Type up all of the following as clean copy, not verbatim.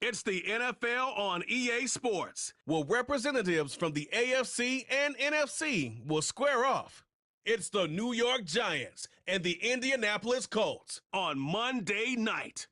It's the NFL on EA Sports, where representatives from the AFC and NFC will square off. It's the New York Giants and the Indianapolis Colts on Monday night.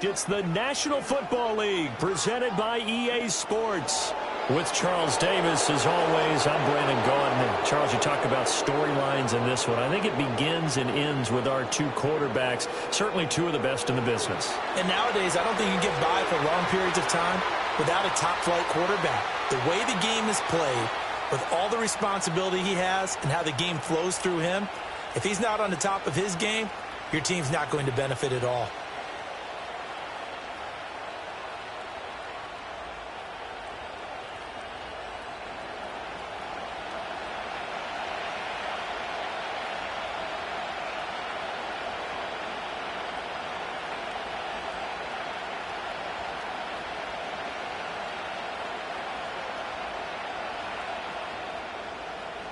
It's the National Football League presented by EA Sports. With Charles Davis, as always, I'm Brandon Gaudin. Charles, you talk about storylines in this one. I think it begins and ends with our two quarterbacks, certainly two of the best in the business. And nowadays, I don't think you can get by for long periods of time without a top-flight quarterback. The way the game is played, with all the responsibility he has and how the game flows through him, if he's not on the top of his game, your team's not going to benefit at all.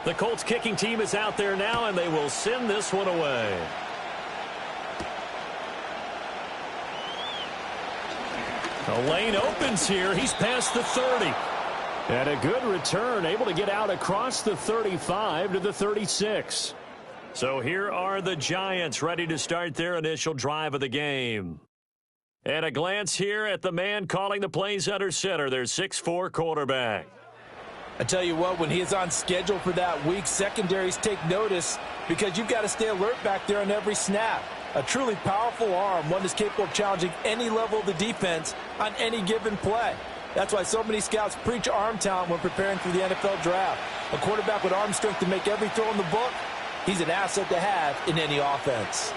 The Colts kicking team is out there now, and they will send this one away. The lane opens here. He's past the 30. And a good return, able to get out across the 35 to the 36. So here are the Giants ready to start their initial drive of the game. And a glance here at the man calling the plays under center, their 6'4" quarterback. I tell you what, when he is on schedule for that week, secondaries take notice because you've got to stay alert back there on every snap. A truly powerful arm, one that's capable of challenging any level of the defense on any given play. That's why so many scouts preach arm talent when preparing for the NFL draft. A quarterback with arm strength to make every throw in the book, he's an asset to have in any offense.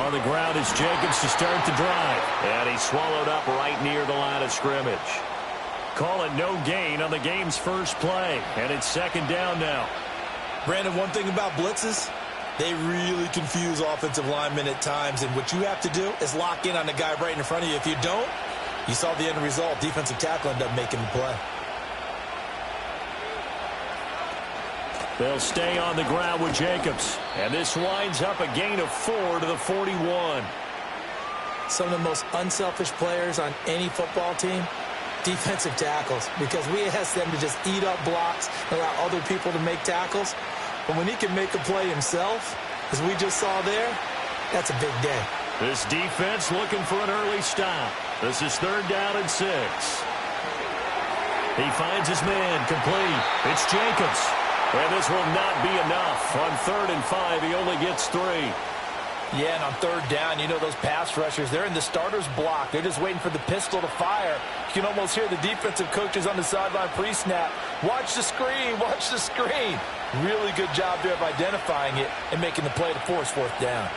On the ground is Jacobs to start the drive. And he's swallowed up right near the line of scrimmage. Call it no gain on the game's first play. And it's second down now. Brandon, one thing about blitzes, they really confuse offensive linemen at times. And what you have to do is lock in on the guy right in front of you. If you don't, you saw the end result. Defensive tackle ended up making the play. They'll stay on the ground with Jacobs. And this winds up a gain of 4 to the 41. Some of the most unselfish players on any football team, defensive tackles, because we ask them to just eat up blocks and allow other people to make tackles. But when he can make a play himself, as we just saw there, that's a big day. This defense looking for an early stop. This is 3rd down and 6. He finds his man complete. It's Jacobs. And this will not be enough. On 3rd and 5, he only gets 3. Yeah, and on 3rd down, you know those pass rushers, they're in the starter's block. They're just waiting for the pistol to fire. You can almost hear the defensive coaches on the sideline pre-snap. Watch the screen, watch the screen. Really good job there of identifying it and making the play to force 4th down.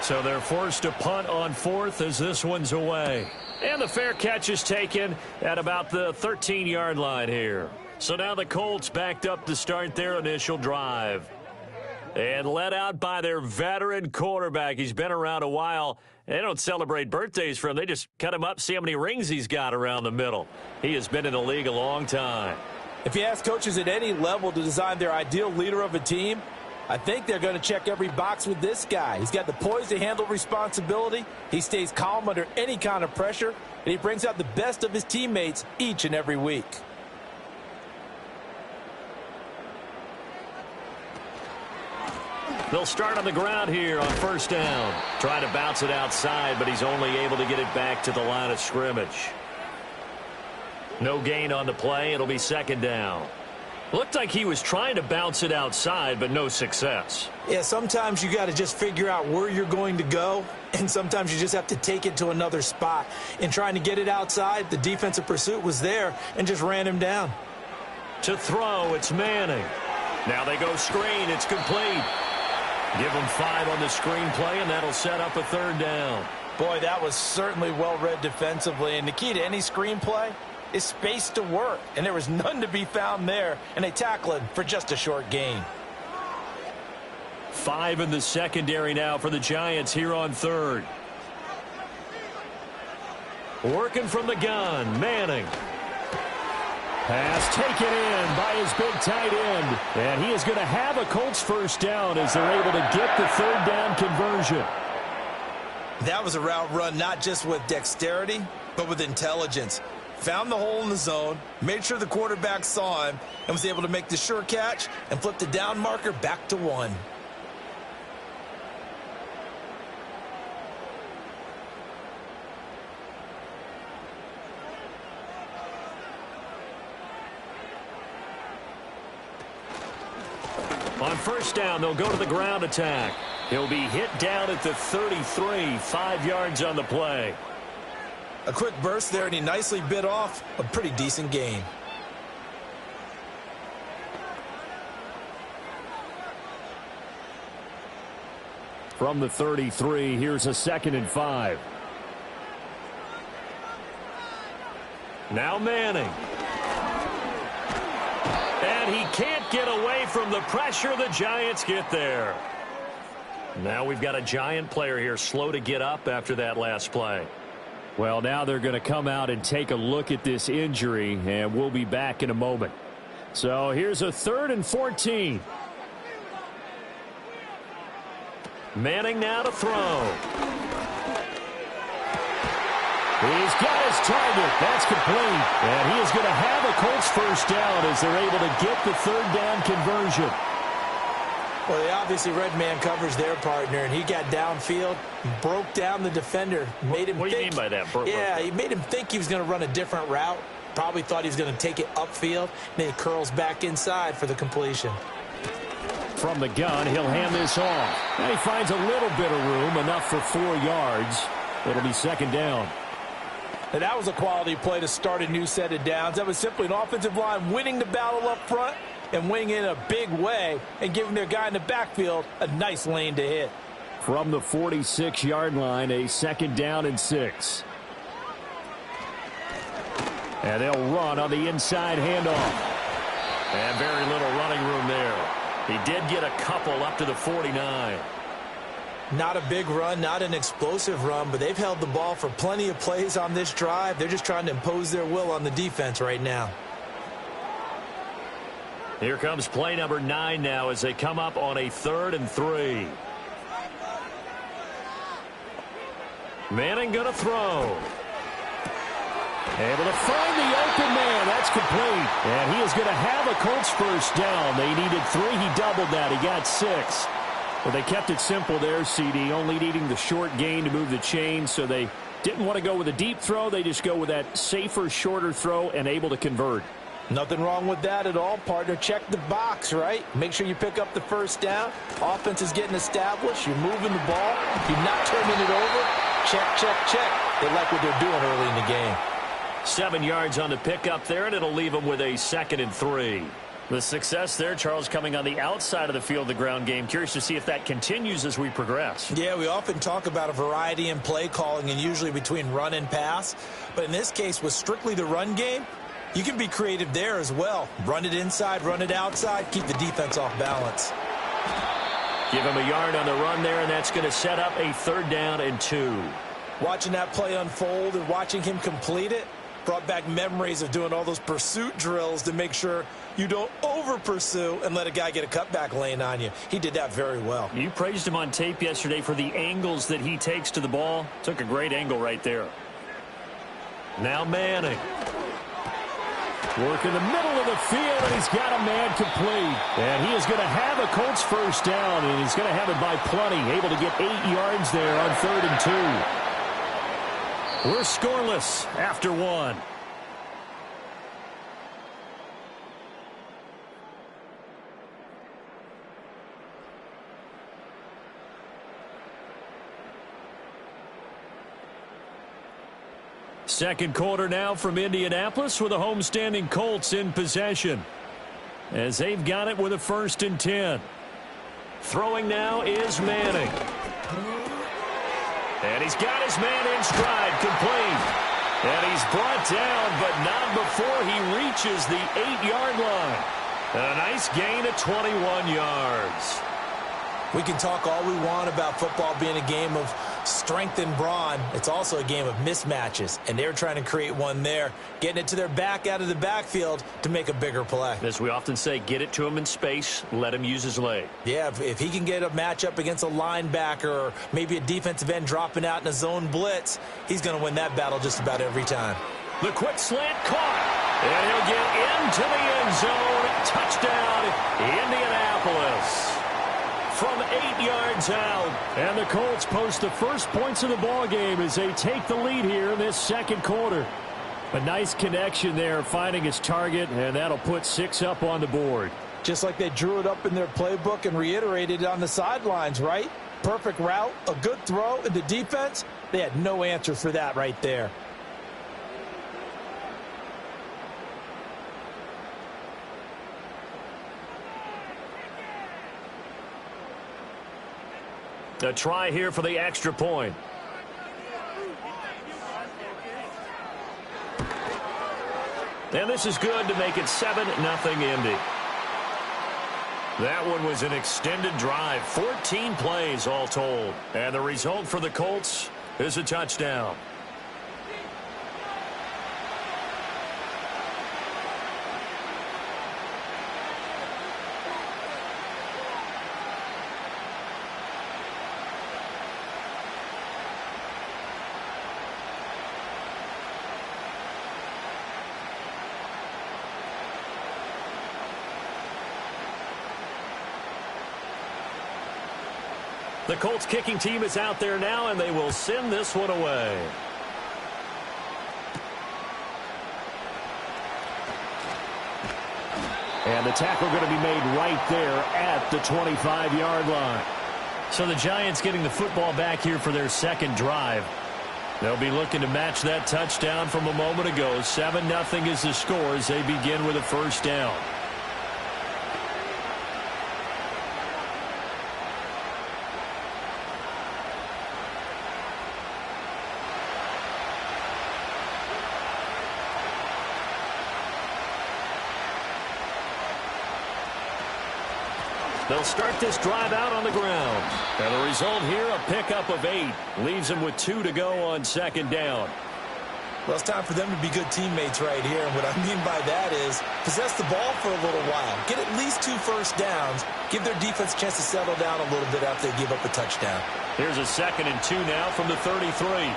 So they're forced to punt on 4th as this one's away. And the fair catch is taken at about the 13-yard line here. So now the Colts backed up to start their initial drive. And led out by their veteran quarterback. He's been around a while. They don't celebrate birthdays for him. They just cut him up, see how many rings he's got around the middle. He has been in the league a long time. If you ask coaches at any level to design their ideal leader of a team, I think they're going to check every box with this guy. He's got the poise to handle responsibility. He stays calm under any kind of pressure, and he brings out the best of his teammates each and every week. They'll start on the ground here on 1st down. Trying to bounce it outside, but he's only able to get it back to the line of scrimmage. No gain on the play. It'll be 2nd down. Looked like he was trying to bounce it outside, but no success. Yeah, sometimes you got to just figure out where you're going to go, and sometimes you just have to take it to another spot. In trying to get it outside, the defensive pursuit was there and just ran him down. To throw, it's Manning. Now they go screen. It's complete. Give him 5 on the screenplay, and that'll set up a 3rd down. Boy, that was certainly well-read defensively. And the key to any screenplay is space to work. And there was none to be found there. And they tackle him for just a short gain. 5 in the secondary now for the Giants here on 3rd. Working from the gun, Manning. Pass taken in by his big tight end. And he is going to have a Colts first down as they're able to get the third down conversion. That was a route run not just with dexterity, but with intelligence. Found the hole in the zone, made sure the quarterback saw him, and was able to make the sure catch and flip the down marker back to 1. On first down, they'll go to the ground attack. He'll be hit down at the 33, 5 yards on the play. A quick burst there, and he nicely bit off a pretty decent gain. From the 33, here's a 2nd and 5. Now Manning. And he can't get away from the pressure. The Giants get there. Now we've got a Giant player here slow to get up after that last play. Well, now they're going to come out and take a look at this injury, and we'll be back in a moment. So here's a 3rd and 14. Manning now to throw. He's got his target. That's complete. And he is going to have a Colts first down as they're able to get the third down conversion. Well, they obviously read man coverage their partner, and he got downfield, broke down the defender, made him What do you mean by that? Yeah, he made him think he was going to run a different route. Probably thought he was going to take it upfield. Then he curls back inside for the completion. From the gun, he'll hand this off. And he finds a little bit of room, enough for 4 yards. It'll be 2nd down. And that was a quality play to start a new set of downs. That was simply an offensive line winning the battle up front and winning in a big way and giving their guy in the backfield a nice lane to hit. From the 46-yard line, a 2nd down and 6. And they'll run on the inside handoff. And very little running room there. He did get a couple up to the 49. Not a big run, not an explosive run, but they've held the ball for plenty of plays on this drive. They're just trying to impose their will on the defense right now. Here comes play number 9 now as they come up on a 3rd and 3. Manning going to throw. Able to find the open man. That's complete. And he is going to have a Colts first down. They needed 3. He doubled that. He got 6. Well, they kept it simple there, CD, only needing the short gain to move the chain, so they didn't want to go with a deep throw. They just go with that safer, shorter throw and able to convert. Nothing wrong with that at all, partner. Check the box, right? Make sure you pick up the first down. Offense is getting established. You're moving the ball. You're not turning it over. Check, check, check. They like what they're doing early in the game. 7 yards on the pickup there, and it'll leave them with a 2nd and 3. The success there, Charles, coming on the outside of the field, the ground game. Curious to see if that continues as we progress. Yeah, we often talk about a variety in play calling and usually between run and pass. But in this case, with strictly the run game, you can be creative there as well. Run it inside, run it outside, keep the defense off balance. Give him a yard on the run there, and that's going to set up a 3rd down and 2. Watching that play unfold and watching him complete it brought back memories of doing all those pursuit drills to make sure you don't over-pursue and let a guy get a cutback lane on you. He did that very well. You praised him on tape yesterday for the angles that he takes to the ball. Took a great angle right there. Now Manning. Work in the middle of the field, and he's got a man complete. And he is going to have a Colts first down, and he's going to have it by plenty. Able to get 8 yards there on 3rd and 2. We're scoreless after 1. Second quarter now from Indianapolis with the homestanding Colts in possession as they've got it with a 1st and 10. Throwing now is Manning. And he's got his man in stride, complete. And he's brought down, but not before he reaches the 8-yard line. And a nice gain of 21 yards. We can talk all we want about football being a game of strength and brawn. It's also a game of mismatches, and they're trying to create one there, getting it to their back out of the backfield to make a bigger play. As we often say, get it to him in space, let him use his leg. Yeah, if he can get a matchup against a linebacker or maybe a defensive end dropping out in a zone blitz, he's going to win that battle just about every time. The quick slant caught, and he'll get into the end zone. Touchdown, Indianapolis. From 8 yards out. And the Colts post the first points of the ball game as they take the lead here in this second quarter. A nice connection there, finding his target, and that'll put 6 up on the board. Just like they drew it up in their playbook and reiterated it on the sidelines, right? Perfect route, a good throw, and the defense, they had no answer for that right there. A try here for the extra point. And this is good to make it 7-0 Indy. That one was an extended drive, 14 plays all told. And the result for the Colts is a touchdown. The Colts kicking team is out there now, and they will send this one away. And the tackle going to be made right there at the 25-yard line. So the Giants getting the football back here for their second drive. They'll be looking to match that touchdown from a moment ago. 7-0 is the score as they begin with a first down. They'll start this drive out on the ground. And the result here, a pickup of 8. Leaves them with 2 to go on second down. Well, it's time for them to be good teammates right here. And what I mean by that is possess the ball for a little while. Get at least 2 first downs. Give their defense a chance to settle down a little bit after they give up a touchdown. Here's a 2nd and 2 now from the 33.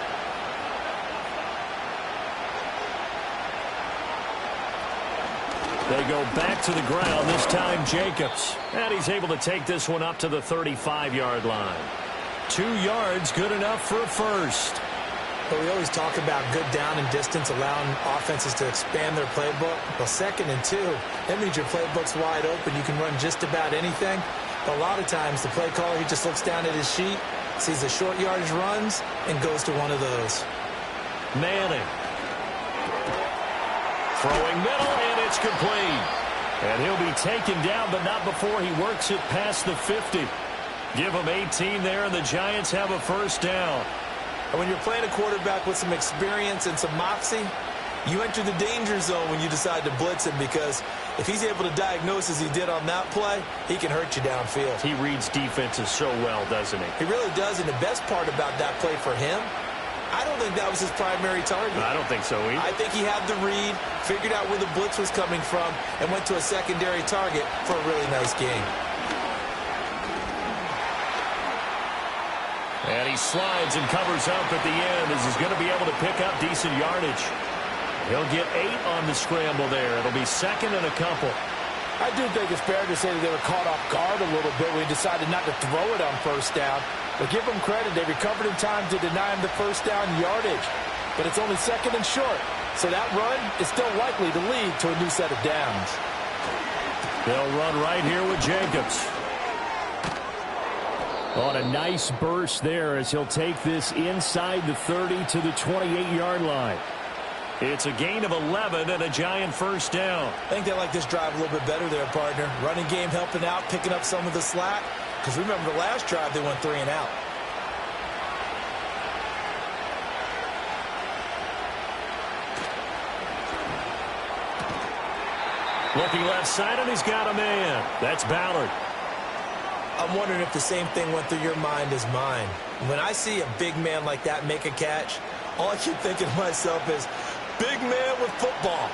They go back to the ground, this time Jacobs. And he's able to take this one up to the 35-yard line. 2 yards, good enough for a first. But we always talk about good down and distance, allowing offenses to expand their playbook. Well, 2nd and 2, that means your playbook's wide open. You can run just about anything. But a lot of times, the play caller, he just looks down at his sheet, sees the short yardage runs, and goes to one of those. Manning. Throwing middle, and it's complete. And he'll be taken down, but not before he works it past the 50. Give him 18 there, and the Giants have a first down. And when you're playing a quarterback with some experience and some moxie, you enter the danger zone when you decide to blitz him, because if he's able to diagnose as he did on that play, he can hurt you downfield. He reads defenses so well, doesn't he? He really does, and the best part about that play for him, I don't think that was his primary target. I don't think so either. I think he had the read, figured out where the blitz was coming from, and went to a secondary target for a really nice game. And he slides and covers up at the end as he's going to be able to pick up decent yardage. He'll get 8 on the scramble there. It'll be 2nd and a couple. I do think it's fair to say that they were caught off guard a little bit when he decided not to throw it on first down. But give them credit, they recovered in time to deny him the first down yardage. But it's only 2nd and short, so that run is still likely to lead to a new set of downs. They'll run right here with Jacobs. On a nice burst there as he'll take this inside the 30 to the 28-yard line. It's a gain of 11 and a Giant first down. I think they like this drive a little bit better there, partner. Running game helping out, picking up some of the slack. Because remember, the last drive, they went 3 and out. Looking left side, and he's got a man. That's Ballard. I'm wondering if the same thing went through your mind as mine. When I see a big man like that make a catch, all I keep thinking to myself is, big man with football.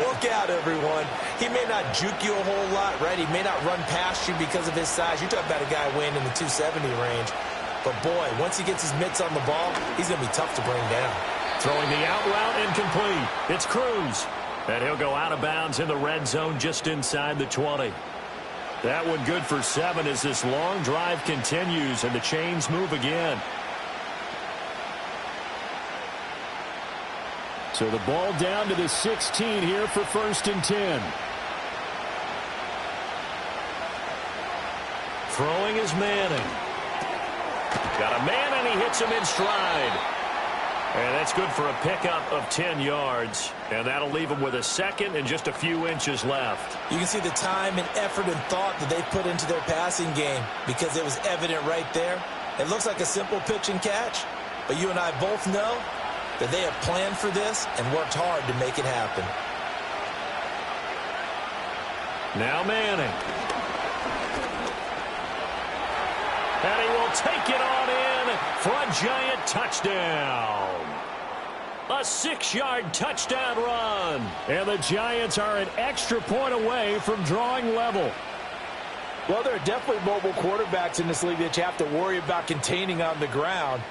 Look out, everyone. He may not juke you a whole lot, right? He may not run past you because of his size. You're talking about a guy weighing in the 270 range. But, boy, once he gets his mitts on the ball, he's going to be tough to bring down. Throwing the out route incomplete. It's Cruz. And he'll go out of bounds in the red zone just inside the 20. That one good for 7 as this long drive continues and the chains move again. So the ball down to the 16 here for 1st and 10. Throwing is Manning. Got a man and he hits him in stride. And that's good for a pickup of 10 yards. And that'll leave him with a second and just a few inches left. You can see the time and effort and thought that they put into their passing game because it was evident right there. It looks like a simple pitch and catch, but you and I both know that they have planned for this and worked hard to make it happen. Now Manning. And he will take it on in for a giant touchdown. A 6-yard touchdown run. And the Giants are an extra point away from drawing level. Well, there are definitely mobile quarterbacks in this league that you have to worry about containing on the ground.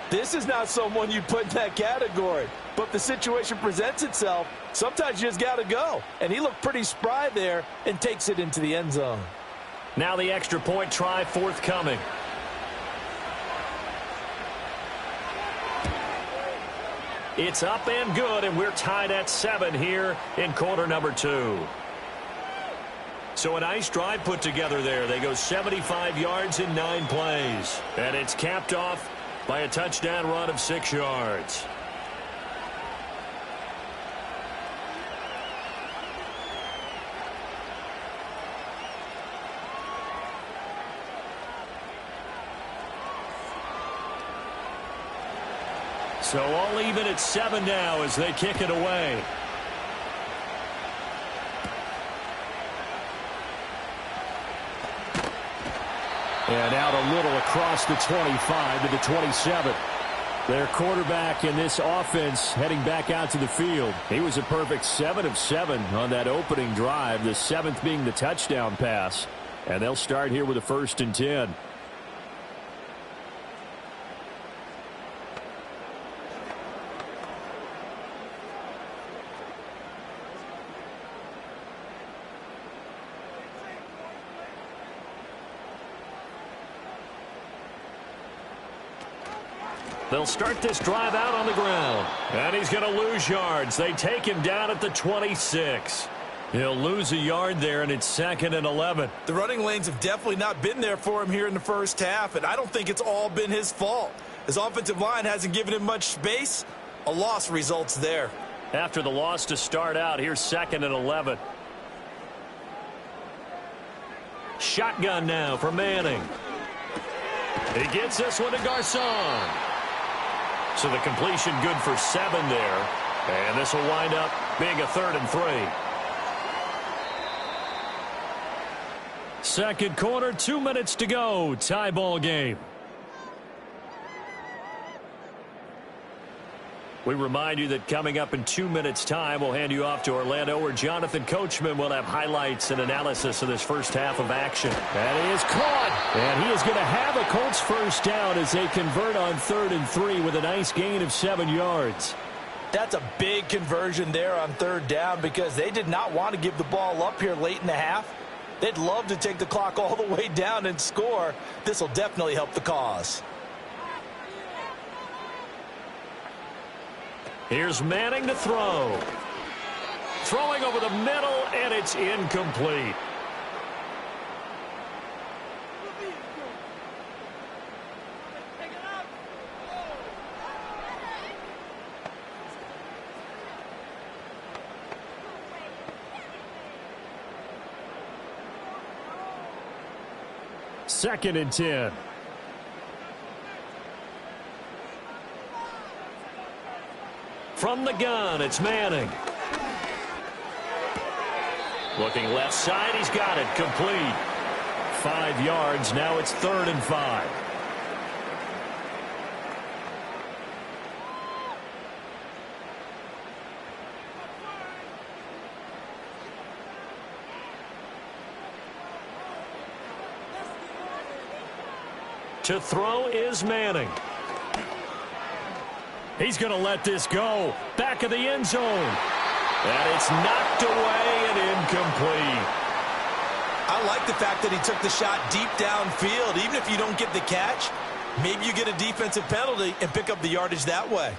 This is not someone you put in that category. But if the situation presents itself, sometimes you just got to go. And he looked pretty spry there and takes it into the end zone. Now the extra point try forthcoming. It's up and good, and we're tied at 7 here in quarter number 2. So a nice drive put together there. They go 75 yards in 9 plays. And it's capped off by a touchdown run of 6 yards. So all even at 7 now as they kick it away. And out a little across the 25 to the 27. Their quarterback in this offense heading back out to the field. He was a perfect 7 of 7 on that opening drive, the 7th being the touchdown pass. And they'll start here with a 1st and 10. They'll start this drive out on the ground. And he's going to lose yards. They take him down at the 26. He'll lose a yard there, and it's 2nd and 11. The running lanes have definitely not been there for him here in the first half, and I don't think it's all been his fault. His offensive line hasn't given him much space. A loss results there. After the loss to start out, here's 2nd and 11. Shotgun now for Manning. He gets this one to Garcon. So the completion good for 7 there. And this will wind up being a 3rd and 3. Second quarter, 2 minutes to go. Tie ball game. We remind you that coming up in 2 minutes' time, we'll hand you off to Orlando, where Jonathan Coachman will have highlights and analysis of this first half of action. That is caught. And he is going to have a Colts first down as they convert on 3rd and 3 with a nice gain of 7 yards. That's a big conversion there on 3rd down because they did not want to give the ball up here late in the half. They'd love to take the clock all the way down and score. This will definitely help the cause. Here's Manning to throw. Throwing over the middle, and it's incomplete. Second and 10. From the gun, it's Manning. Looking left side, he's got it. Complete. 5 yards, now it's 3rd and 5. To throw is Manning. He's going to let this go. Back of the end zone. And it's knocked away and incomplete. I like the fact that he took the shot deep downfield. Even if you don't get the catch, maybe you get a defensive penalty and pick up the yardage that way.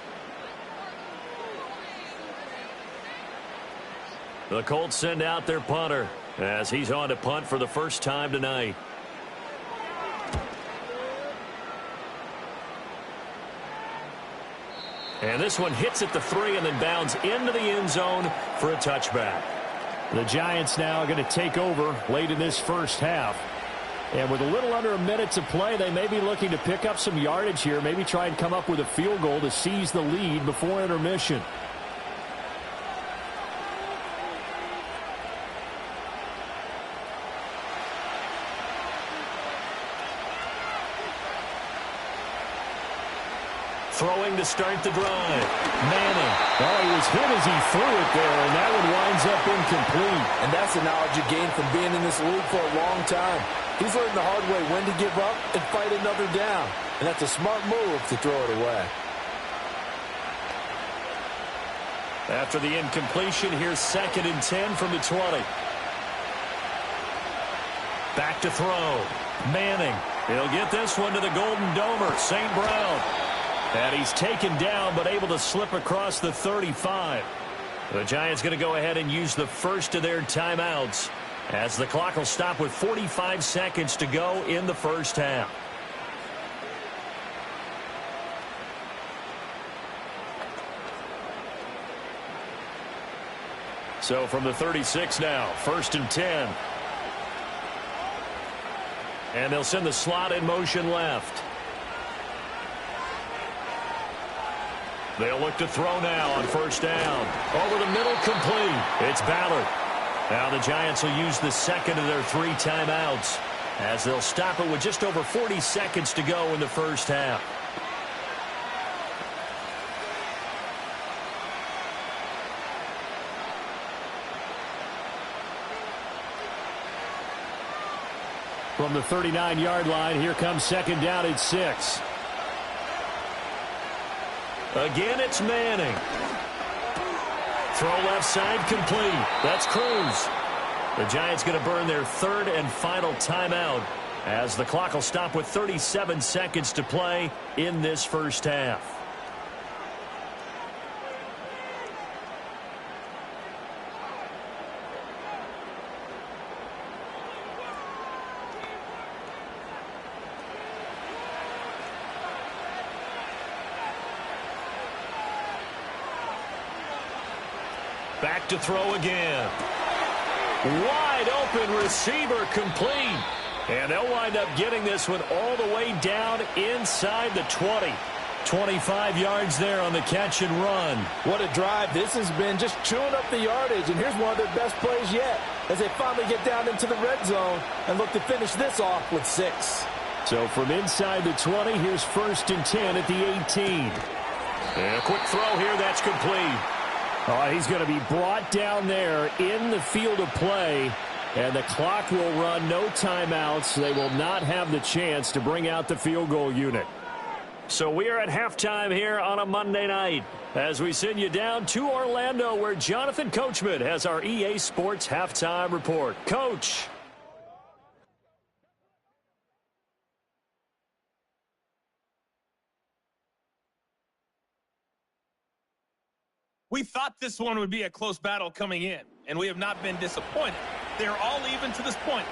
The Colts send out their punter as he's on to punt for the first time tonight. And this one hits at the 3 and then bounds into the end zone for a touchback. The Giants now are going to take over late in this first half. And with a little under a minute to play, they may be looking to pick up some yardage here, maybe try and come up with a field goal to seize the lead before intermission. Throwing to start the drive. Manning. Oh, he was hit as he threw it there, and that one winds up incomplete. And that's the knowledge you gain from being in this league for a long time. He's learned the hard way when to give up and fight another down. And that's a smart move to throw it away. After the incompletion, here's 2nd and 10 from the 20. Back to throw. Manning. He'll get this one to the Golden Domer, St. Brown. And he's taken down, but able to slip across the 35. The Giants going to go ahead and use the first of their timeouts as the clock will stop with 45 seconds to go in the first half. So from the 36 now, 1st and 10. And they'll send the slot in motion left. They'll look to throw now on 1st down. Over the middle, complete. It's Ballard. Now the Giants will use the 2nd of their 3 timeouts as they'll stop it with just over 40 seconds to go in the first half. From the 39-yard line, here comes 2nd down at 6. Again, it's Manning. Throw left side, complete. That's Cruz. The Giants going to burn their 3rd and final timeout as the clock will stop with 37 seconds to play in this first half. Back to throw again. Wide open receiver, complete. And they'll wind up getting this one all the way down inside the 20. 25 yards there on the catch and run. What a drive this has been, just chewing up the yardage. And here's one of their best plays yet as they finally get down into the red zone and look to finish this off with 6. So from inside the 20, here's 1st and 10 at the 18. And a quick throw here, that's complete. Oh, he's going to be brought down there in the field of play, and the clock will run, no timeouts. They will not have the chance to bring out the field goal unit. So we are at halftime here on a Monday night as we send you down to Orlando where Jonathan Coachman has our EA Sports halftime report. Coach. We thought this one would be a close battle coming in, and we have not been disappointed. They're all even to this point.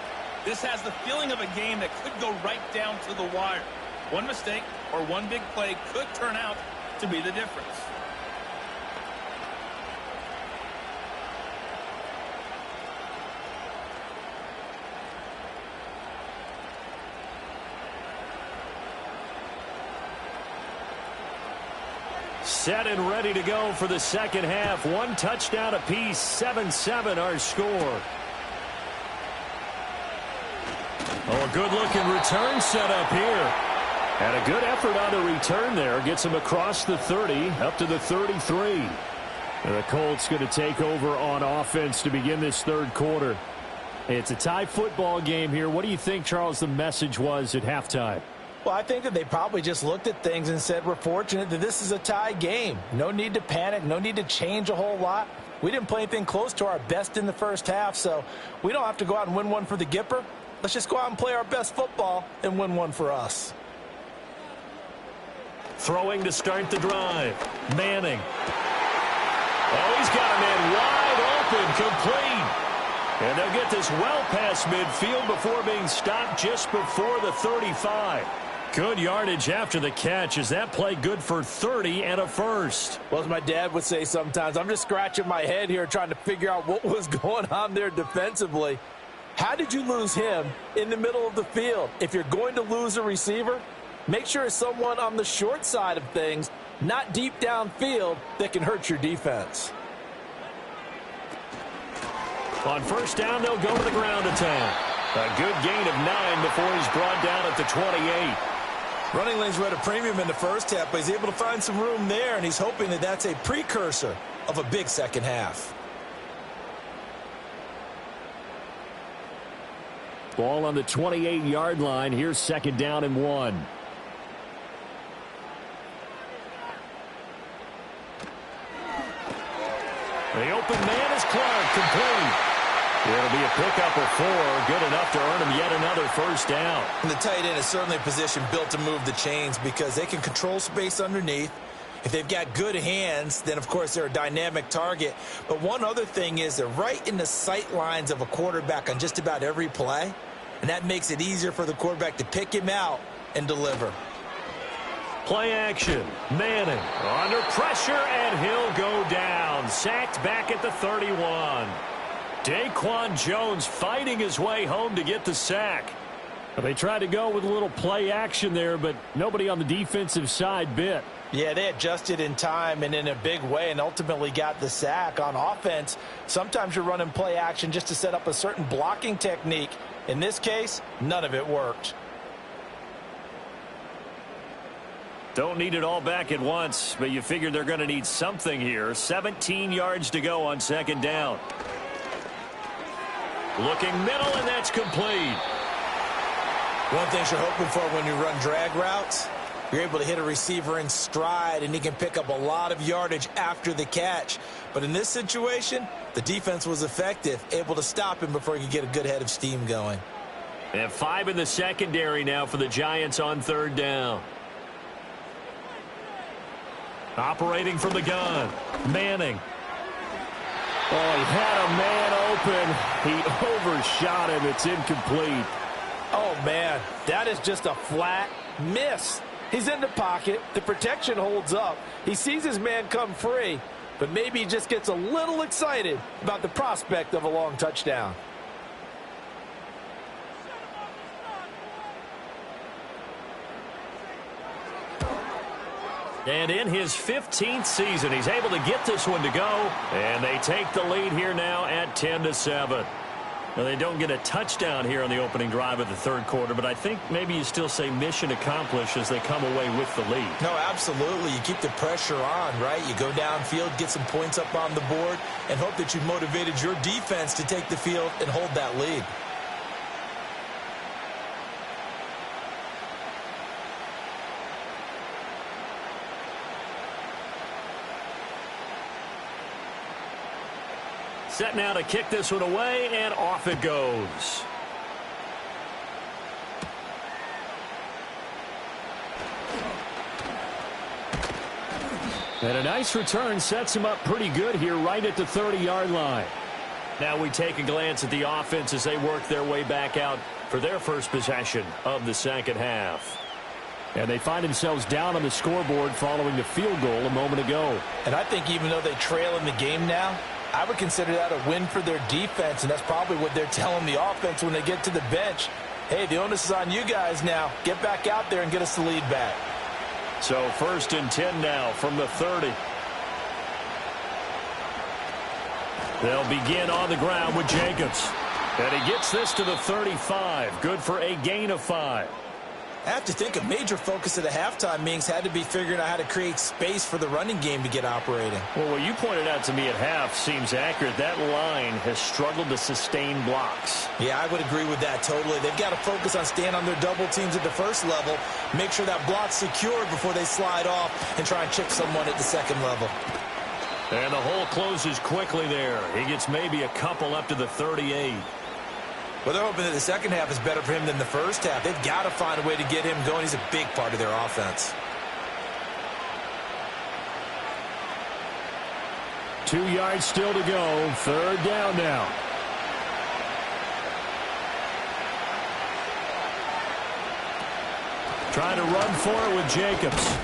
This has the feeling of a game that could go right down to the wire. One mistake or one big play could turn out to be the difference. Set and ready to go for the second half. One touchdown apiece, 7-7 our score. Oh, a good-looking return set up here. And a good effort on the return there. Gets him across the 30, up to the 33. And the Colts going to take over on offense to begin this third quarter. It's a tie football game here. What do you think, Charles, the message was at halftime? Well, I think that they probably just looked at things and said, we're fortunate that this is a tie game. No need to panic, no need to change a whole lot. We didn't play anything close to our best in the first half, so we don't have to go out and win one for the Gipper. Let's just go out and play our best football and win one for us. Throwing to start the drive. Manning. Oh, he's got a man wide open, complete. And they'll get this well past midfield before being stopped just before the 35. Good yardage after the catch. Is that play good for 30 and a first? Well, as my dad would say sometimes, I'm just scratching my head here trying to figure out what was going on there defensively. How did you lose him in the middle of the field? If you're going to lose a receiver, make sure it's someone on the short side of things, not deep downfield, that can hurt your defense. On first down, they'll go to the ground attack. A good gain of 9 before he's brought down at the 28. Running lanes were at a premium in the first half, but he's able to find some room there, and he's hoping that that's a precursor of a big second half. Ball on the 28-yard line. Here's second down and 1. The open man is Clark, complete. It'll be a pickup of 4, good enough to earn him yet another first down. And the tight end is certainly a position built to move the chains because they can control space underneath. If they've got good hands, then, of course, they're a dynamic target. But one other thing is they're right in the sight lines of a quarterback on just about every play, and that makes it easier for the quarterback to pick him out and deliver. Play action. Manning under pressure, and he'll go down. Sacked back at the 31. Daquan Jones fighting his way home to get the sack. They tried to go with a little play action there, but nobody on the defensive side bit. Yeah, they adjusted in time and in a big way and ultimately got the sack. On offense, sometimes you're running play action just to set up a certain blocking technique. In this case, none of it worked. Don't need it all back at once, but you figure they're going to need something here. 17 yards to go on second down. Looking middle, and that's complete. One thing you're hoping for when you run drag routes, you're able to hit a receiver in stride, and he can pick up a lot of yardage after the catch. But in this situation, the defense was effective, able to stop him before he could get a good head of steam going. They have 5 in the secondary now for the Giants on third down. Operating from the gun, Manning. Oh, he had a man open. He overshot him. It's incomplete. Oh, man, that is just a flat miss. He's in the pocket. The protection holds up. He sees his man come free, but maybe he just gets a little excited about the prospect of a long touchdown. And in his 15th season, he's able to get this one to go. And they take the lead here now at 10-7. Now, they don't get a touchdown here on the opening drive of the third quarter, but I think maybe you still say mission accomplished as they come away with the lead. No, absolutely. You keep the pressure on, right? You go downfield, get some points up on the board, and hope that you've motivated your defense to take the field and hold that lead. Set now to kick this one away, and off it goes. And a nice return sets him up pretty good here right at the 30-yard line. Now we take a glance at the offense as they work their way back out for their first possession of the second half. And they find themselves down on the scoreboard following the field goal a moment ago. And I think even though they trail in the game now, I would consider that a win for their defense, and that's probably what they're telling the offense when they get to the bench. Hey, the onus is on you guys now. Get back out there and get us the lead back. So 1st and 10 now from the 30. They'll begin on the ground with Jacobs. And he gets this to the 35. Good for a gain of 5. I have to think a major focus of the halftime meetings had to be figuring out how to create space for the running game to get operating. Well, what you pointed out to me at half seems accurate. That line has struggled to sustain blocks. Yeah, I would agree with that totally. They've got to focus on staying on their double teams at the first level, make sure that block's secured before they slide off and try and chip someone at the second level. And the hole closes quickly there. He gets maybe a couple up to the 38. Well, they're hoping that the second half is better for him than the first half. They've got to find a way to get him going. He's a big part of their offense. 2 yards still to go. Third down now. Trying to run for it with Jacobs.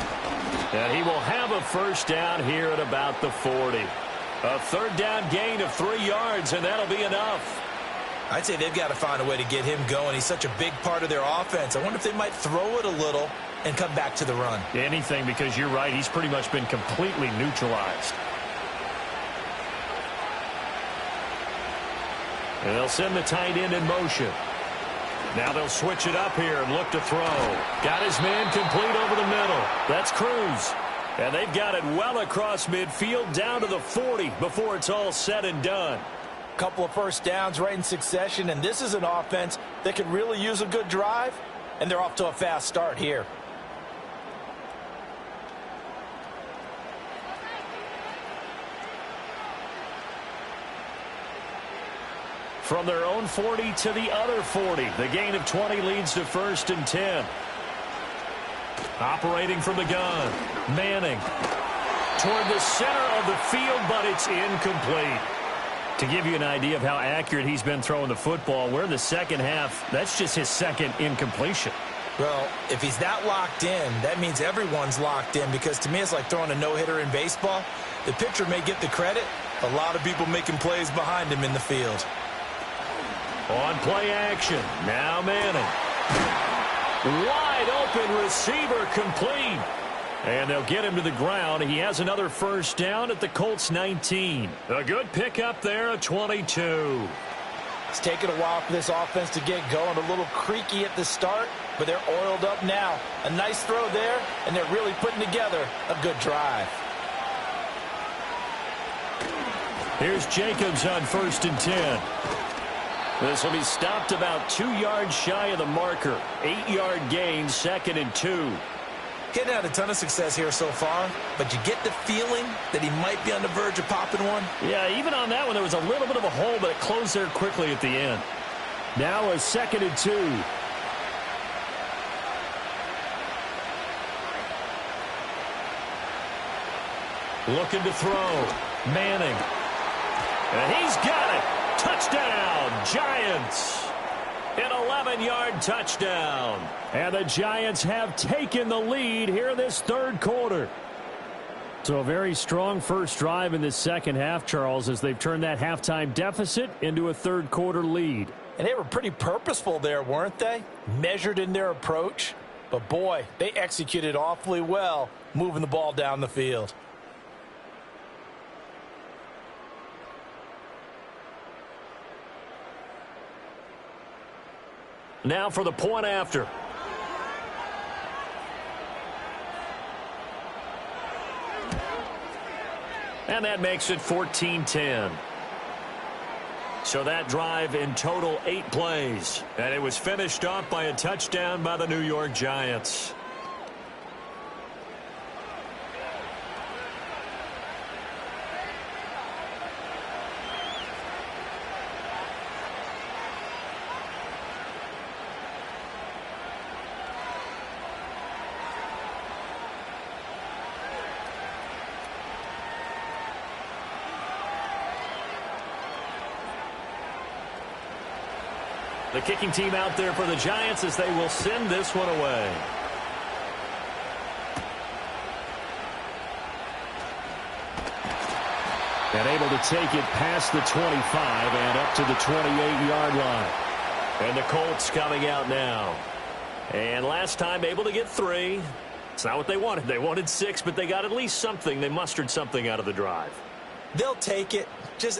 And he will have a first down here at about the 40. A third down gain of 3 yards, and that'll be enough. I'd say they've got to find a way to get him going. He's such a big part of their offense. I wonder if they might throw it a little and come back to the run. Anything, because you're right. He's pretty much been completely neutralized. And they'll send the tight end in motion. Now they'll switch it up here and look to throw. Got his man complete over the middle. That's Cruz. And they've got it well across midfield down to the 40 before it's all said and done. Couple of first downs right in succession, and this is an offense that could really use a good drive, and they're off to a fast start here. From their own 40 to the other 40. The gain of 20 leads to 1st and 10. Operating from the gun. Manning. Toward the center of the field, but it's incomplete. To give you an idea of how accurate he's been throwing the football, we're in the second half. That's just his second incompletion. Well, if he's that locked in, that means everyone's locked in, because to me it's like throwing a no-hitter in baseball. The pitcher may get the credit. A lot of people making plays behind him in the field. On play action. Now Manning. Wide open receiver complete. And they'll get him to the ground. He has another first down at the Colts 19. A good pickup there at 22. It's taken a while for this offense to get going. A little creaky at the start, but they're oiled up now. A nice throw there, and they're really putting together a good drive. Here's Jacobs on 1st and 10. This will be stopped about 2 yards shy of the marker. 8-yard gain, 2nd and 2. Getting had a ton of success here so far, but you get the feeling that he might be on the verge of popping one. Yeah, even on that one, there was a little bit of a hole, but it closed there quickly at the end. Now a 2nd and 2. Looking to throw. Manning. And he's got it. Touchdown, Giants. An 11-yard touchdown. And the Giants have taken the lead here in this third quarter. So a very strong first drive in this second half, Charles, as they've turned that halftime deficit into a third quarter lead. And they were pretty purposeful there, weren't they? Measured in their approach. But boy, they executed awfully well moving the ball down the field. Now for the point after. And that makes it 14-10. So that drive in total 8 plays. And it was finished off by a touchdown by the New York Giants. The kicking team out there for the Giants as they will send this one away. And able to take it past the 25 and up to the 28-yard line. And the Colts coming out now. And last time able to get 3. It's not what they wanted. They wanted 6, but they got at least something. They mustered something out of the drive. They'll take it.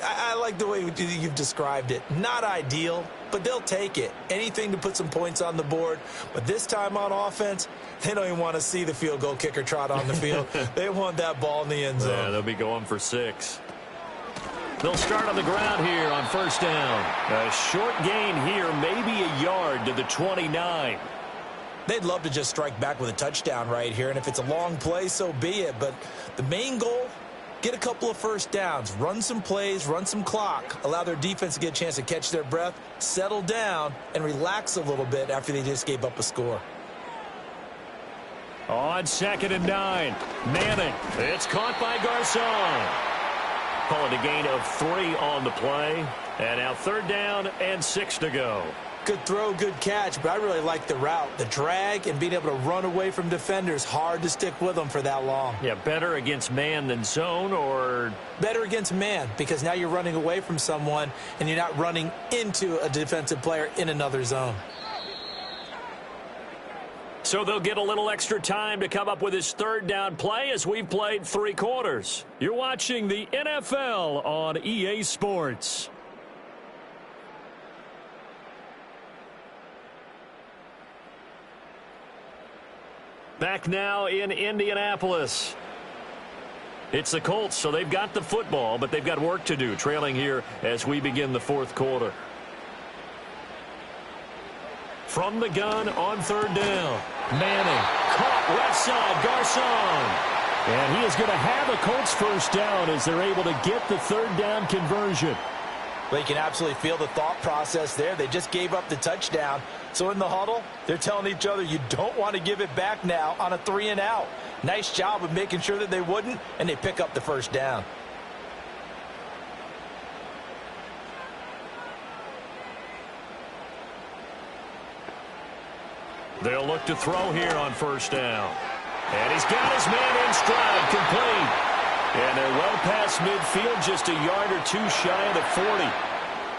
I like the way you've described it. Not ideal, but they'll take it. Anything to put some points on the board. But this time on offense, they don't even want to see the field goal kicker trot on the field. They want that ball in the end zone. Yeah, they'll be going for 6. They'll start on the ground here on first down. A short gain here, maybe a yard to the 29. They'd love to just strike back with a touchdown right here, and if it's a long play, so be it. But the main goal, get a couple of first downs, run some plays, run some clock, allow their defense to get a chance to catch their breath, settle down, and relax a little bit after they just gave up a score. On 2nd and 9, Manning. It's caught by Garcon. Calling a gain of 3 on the play. And now 3rd down and 6 to go. Good throw, good catch, but I really like the route. The drag and being able to run away from defenders, hard to stick with them for that long. Yeah, better against man than zone, or? Better against man, because now you're running away from someone and you're not running into a defensive player in another zone. So they'll get a little extra time to come up with his 3rd down play as we've played 3 quarters. You're watching the NFL on EA Sports. Back now in Indianapolis. It's the Colts, so they've got the football, but they've got work to do, trailing here as we begin the 4th quarter. From the gun on 3rd down. Manning caught left side, Garcon. And he is going to have a Colts first down as they're able to get the 3rd down conversion. Well, you can absolutely feel the thought process there. They just gave up the touchdown. So in the huddle, they're telling each other, you don't want to give it back now on a 3 and out. Nice job of making sure that they wouldn't, and they pick up the first down. They'll look to throw here on 1st down. And he's got his man in stride, complete. And they're well past midfield, just a yard or 2 shy of the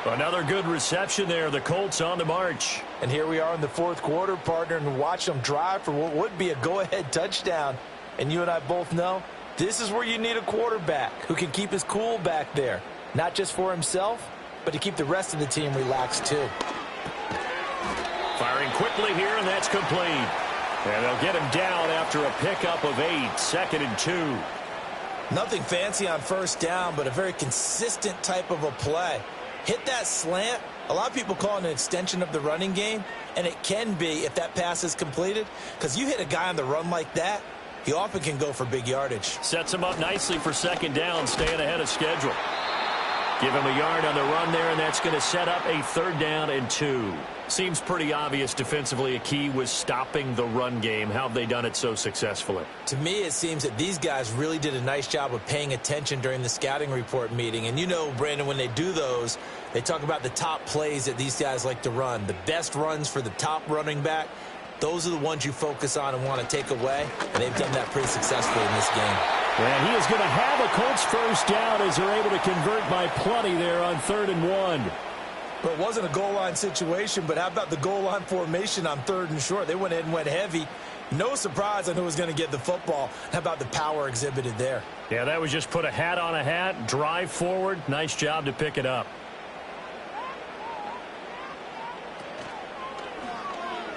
40. Another good reception there, the Colts on the march. And here we are in the 4th quarter, partner, and watch them drive for what would be a go-ahead touchdown. And you and I both know this is where you need a quarterback who can keep his cool back there. Not just for himself, but to keep the rest of the team relaxed too. Firing quickly here, and that's complete. And they'll get him down after a pickup of 8, 2nd and 2. Nothing fancy on 1st down, but a very consistent type of a play. Hit that slant. A lot of people call it an extension of the running game, and it can be if that pass is completed, because you hit a guy on the run like that, he often can go for big yardage. Sets him up nicely for 2nd down, staying ahead of schedule. Give him a yard on the run there, and that's going to set up a 3rd down and 2. Seems pretty obvious defensively a key was stopping the run game. How have they done it so successfully? To me, it seems that these guys really did a nice job of paying attention during the scouting report meeting. And you know, Brandon, when they do those, they talk about the top plays that these guys like to run. The best runs for the top running back, those are the ones you focus on and want to take away. And they've done that pretty successfully in this game. And he is going to have a Colts first down as they're able to convert by plenty there on 3rd and 1. Well, it wasn't a goal line situation, but how about the goal line formation on 3rd and short? They went ahead and went heavy. No surprise on who was going to get the football. How about the power exhibited there? Yeah, that was just put a hat on a hat, drive forward. Nice job to pick it up.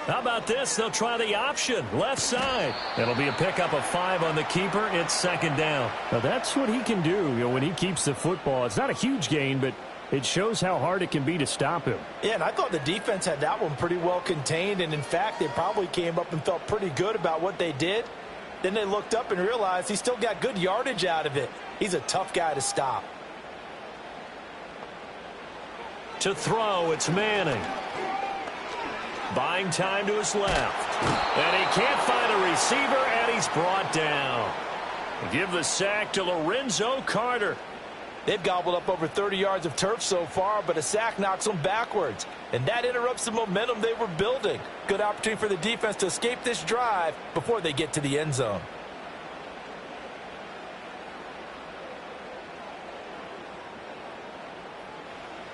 How about this? They'll try the option, left side. It'll be a pickup of 5 on the keeper. It's 2nd down. Now that's what he can do, when he keeps the football. It's not a huge gain, but it shows how hard it can be to stop him. Yeah, and I thought the defense had that one pretty well contained, and in fact, they probably came up and felt pretty good about what they did. Then they looked up and realized he still got good yardage out of it. He's a tough guy to stop. To throw, it's Manning. Buying time to his left. And he can't find a receiver, and he's brought down. Give the sack to Lorenzo Carter. They've gobbled up over 30 yards of turf so far, but a sack knocks them backwards. And that interrupts the momentum they were building. Good opportunity for the defense to escape this drive before they get to the end zone.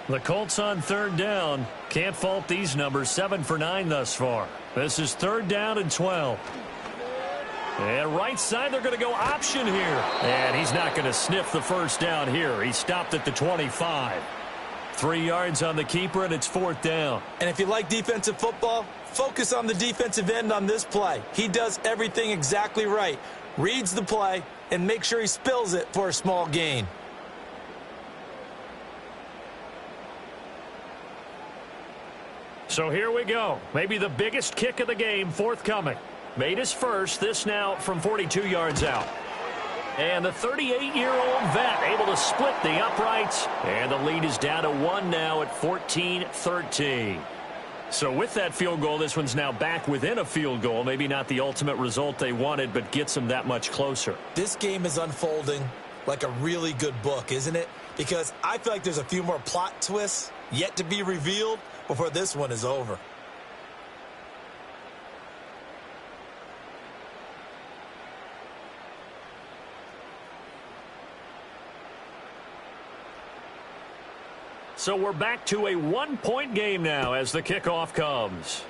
The Colts on 3rd down. Can't fault these numbers. 7 for 9 thus far. This is 3rd down and 12. And right side, they're going to go option here. And he's not going to sniff the first down here. He stopped at the 25. 3 yards on the keeper, and it's 4th down. And if you like defensive football, focus on the defensive end on this play. He does everything exactly right. Reads the play and make sure he spills it for a small gain. So here we go. Maybe the biggest kick of the game forthcoming. Made his first. This now from 42 yards out. And the 38-year-old vet able to split the uprights. And the lead is down to 1 now at 14-13. So with that field goal, this one's now back within a field goal. Maybe not the ultimate result they wanted, but gets them that much closer. This game is unfolding like a really good book, isn't it? Because I feel like there's a few more plot twists yet to be revealed before this one is over. So we're back to a 1-point game now as the kickoff comes.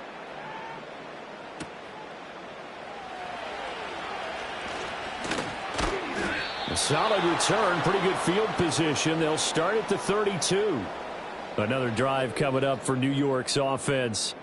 A solid return, pretty good field position. They'll start at the 32. Another drive coming up for New York's offense.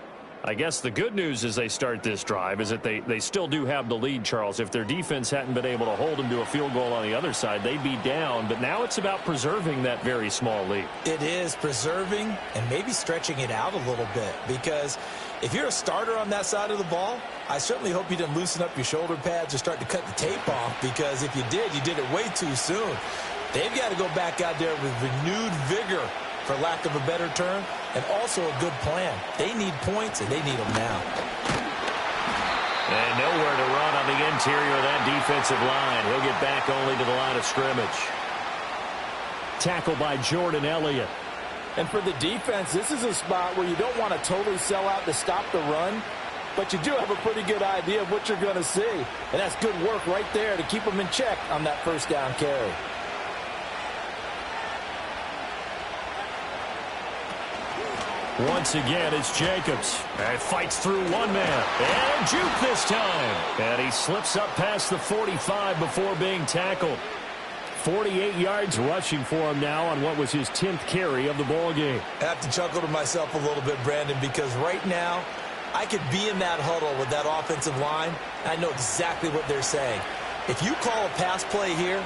I guess the good news as they start this drive is that they still do have the lead, Charles. If their defense hadn't been able to hold them to a field goal on the other side, they'd be down. But now it's about preserving that very small lead. It is preserving and maybe stretching it out a little bit, because if you're a starter on that side of the ball, I certainly hope you didn't loosen up your shoulder pads or start to cut the tape off, because if you did, you did it way too soon. They've got to go back out there with renewed vigor, for lack of a better term, and also a good plan. They need points, and they need them now. And nowhere to run on the interior of that defensive line. He'll get back only to the line of scrimmage. Tackled by Jordan Elliott. And for the defense, this is a spot where you don't want to totally sell out to stop the run, but you do have a pretty good idea of what you're going to see. And that's good work right there to keep them in check on that first down carry. Once again, it's Jacobs. And fights through one man. And juke this time. And he slips up past the 45 before being tackled. 48 yards rushing for him now on what was his 10th carry of the ball game. I have to chuckle to myself a little bit, Brandon, because right now I could be in that huddle with that offensive line. I know exactly what they're saying. If you call a pass play here,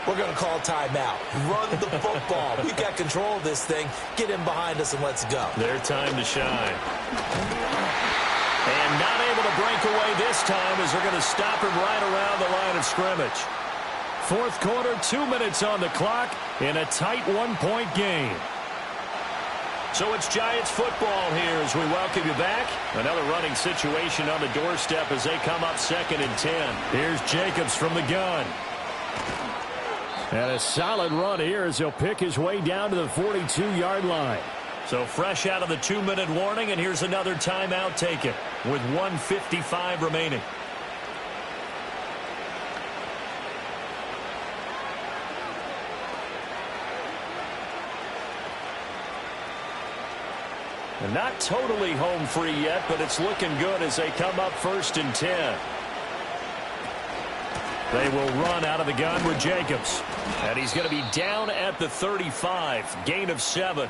we're going to call timeout. Run the football. We've got control of this thing. Get in behind us and let's go. Their time to shine. And not able to break away this time as they're going to stop him right around the line of scrimmage. Fourth quarter, 2 minutes on the clock in a tight 1-point game. So it's Giants football here as we welcome you back. Another running situation on the doorstep as they come up 2nd and 10. Here's Jacobs from the gun. And a solid run here as he'll pick his way down to the 42-yard line. So fresh out of the 2-minute warning, and here's another timeout taken with 1:55 remaining. And not totally home free yet, but it's looking good as they come up 1st and 10. They will run out of the gun with Jacobs. And he's going to be down at the 35. Gain of 7.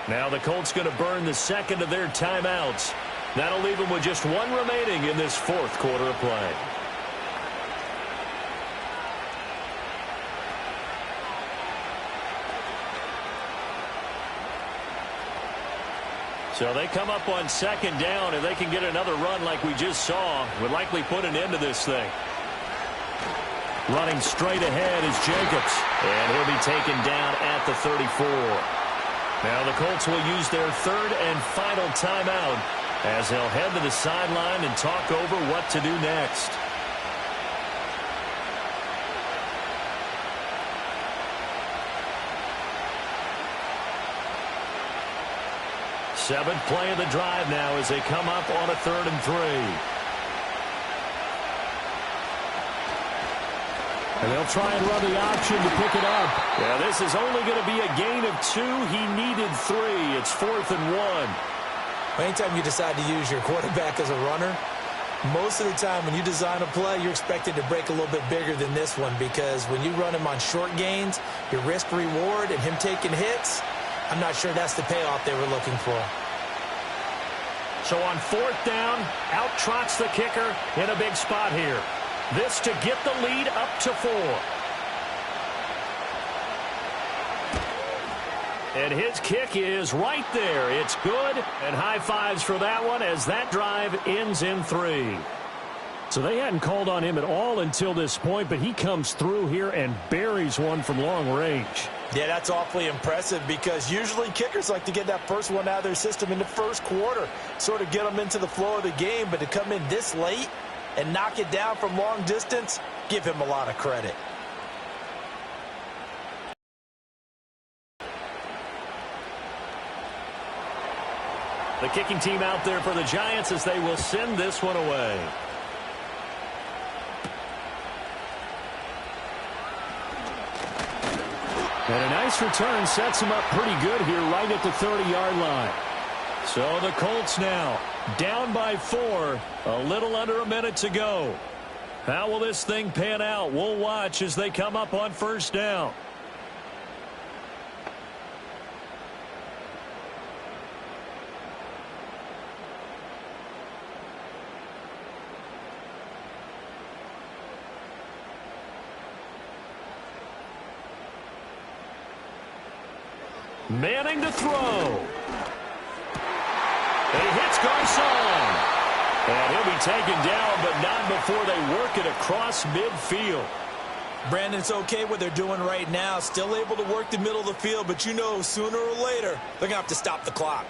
Now the Colts going to burn the second of their timeouts. That'll leave them with just 1 remaining in this 4th quarter of play. So they come up on 2nd down, and they can get another run like we just saw. Would likely put an end to this thing. Running straight ahead is Jacobs. And he'll be taken down at the 34. Now the Colts will use their 3rd and final timeout as they'll head to the sideline and talk over what to do next. Seventh play of the drive now as they come up on a 3rd and 3. And they'll try and run the option to pick it up. Yeah, this is only going to be a gain of 2. He needed 3. It's 4th and 1. Anytime you decide to use your quarterback as a runner, Most of the time when you design a play, you're expected to break a little bit bigger than this one because when you run him on short gains, your risk-reward and him taking hits, I'm not sure that's the payoff they were looking for. So on 4th down, out trots the kicker in a big spot here. This to get the lead up to 4. And his kick is right there. It's good, and high fives for that one as that drive ends in 3. So they hadn't called on him at all until this point, but he comes through here and buries one from long range. Yeah, that's awfully impressive because usually kickers like to get that first one out of their system in the first quarter, sort of get them into the flow of the game, but to come in this late and knock it down from long distance, give him a lot of credit. The kicking team out there for the Giants as they will send this one away. And a nice return sets him up pretty good here right at the 30-yard line. So the Colts now down by 4, a little under a minute to go. How will this thing pan out? We'll watch as they come up on 1st down. Manning to throw. He hits Garcon. And he'll be taken down, but not before they work it across midfield. Brandon, it's okay what they're doing right now. Still able to work the middle of the field, but you know sooner or later they're going to have to stop the clock.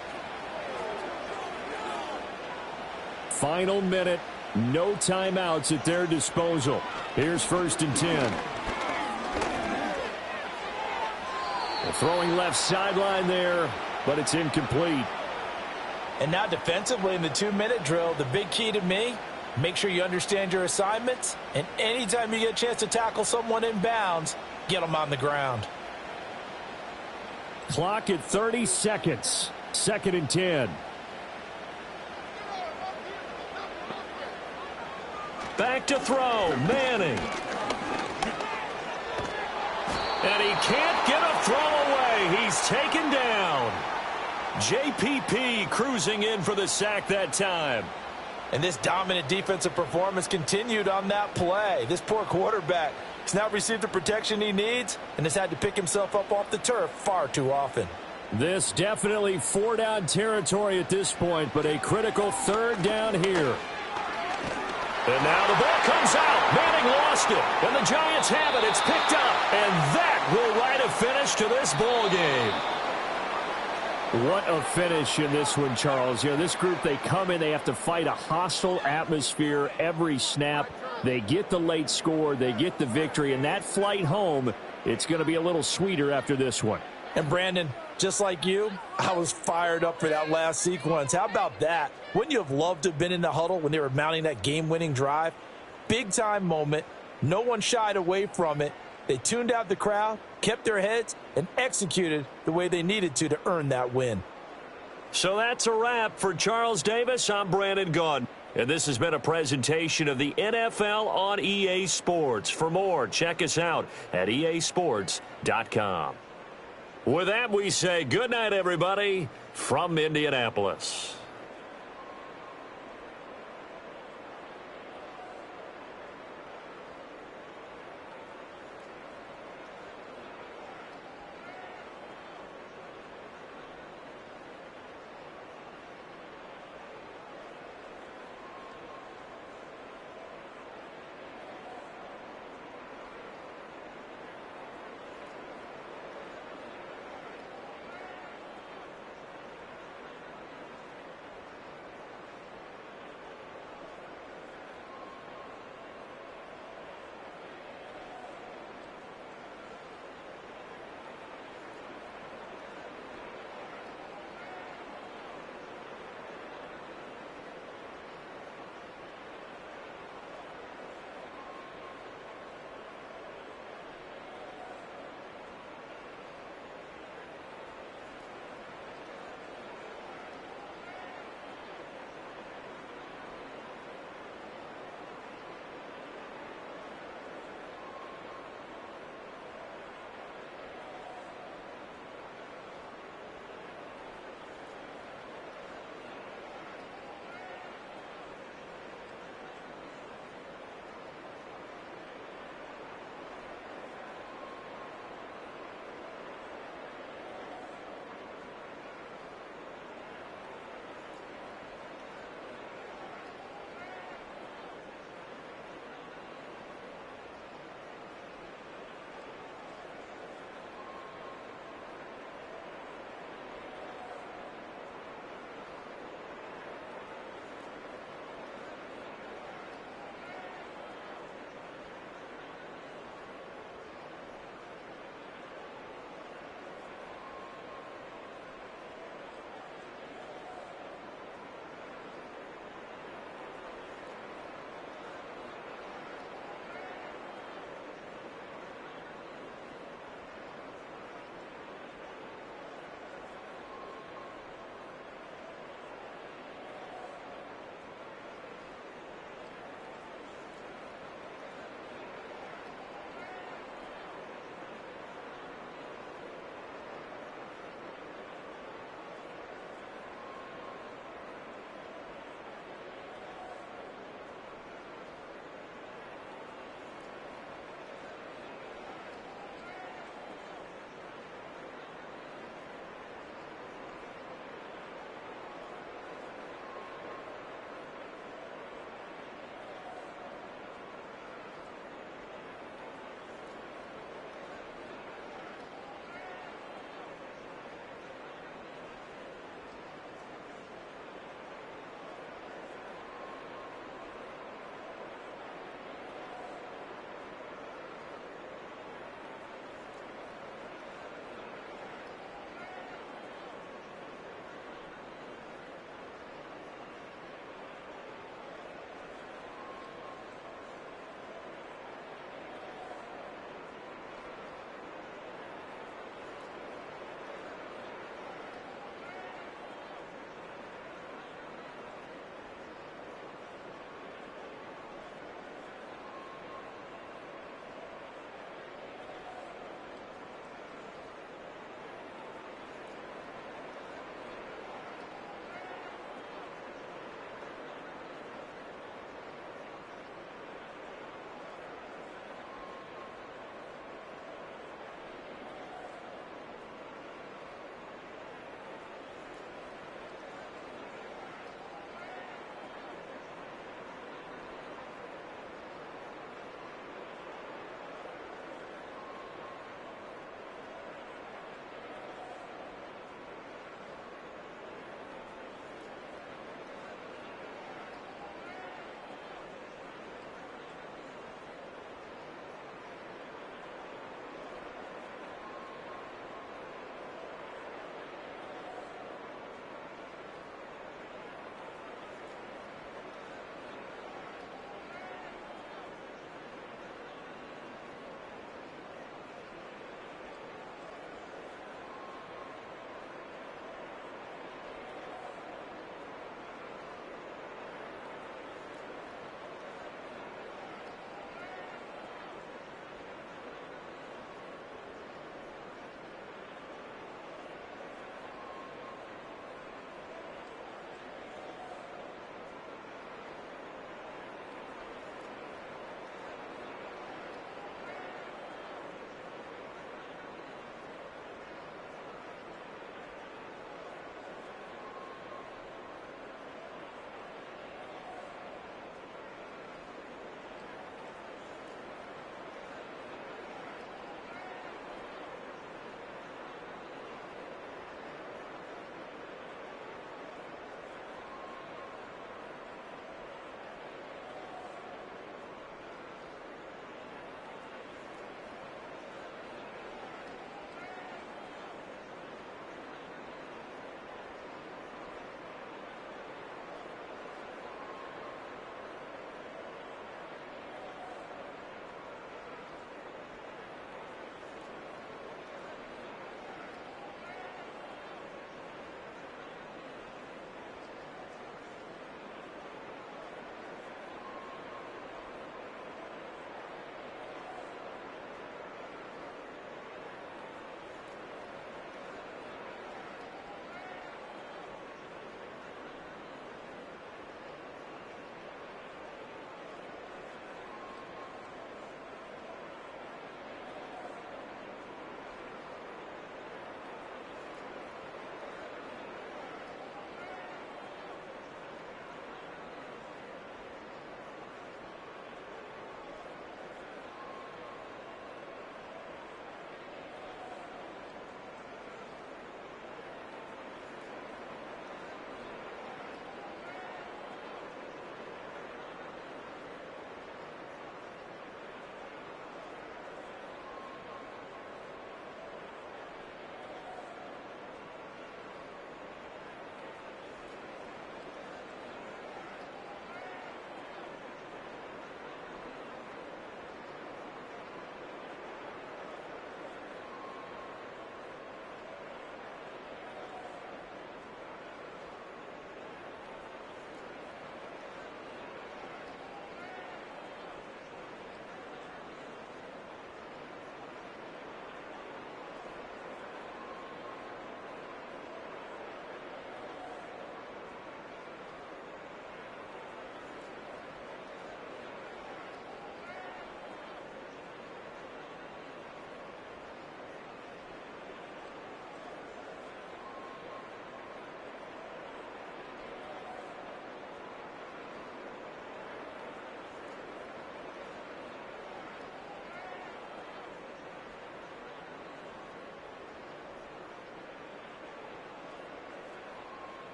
Final minute. No timeouts at their disposal. Here's 1st and 10. Throwing left sideline there, but it's incomplete. And now defensively in the 2-minute drill, the big key to me, make sure you understand your assignments, and anytime you get a chance to tackle someone in bounds, get them on the ground. Clock at 30 seconds. 2nd and 10. Back to throw, Manning. And he can't get a throw away. He's taken down. JPP cruising in for the sack that time. And this dominant defensive performance continued on that play. This poor quarterback has now received the protection he needs and has had to pick himself up off the turf far too often. This definitely 4-down territory at this point, but a critical 3rd down here. And now the ball comes out. Manning lost it. And the Giants have it. It's picked up. And that will write a finish to this ball game. What a finish in this one, Charles. You know, this group, they come in, they have to fight a hostile atmosphere every snap. They get the late score. They get the victory. And that flight home, it's going to be a little sweeter after this one. And Brandon, just like you, I was fired up for that last sequence. How about that? Wouldn't you have loved to have been in the huddle when they were mounting that game-winning drive? Big-time moment. No one shied away from it. They tuned out the crowd, kept their heads, and executed the way they needed to earn that win. So that's a wrap for Charles Davis. I'm Brandon Gaudin. And this has been a presentation of the NFL on EA Sports. For more, check us out at easports.com. With that, we say good night, everybody, from Indianapolis.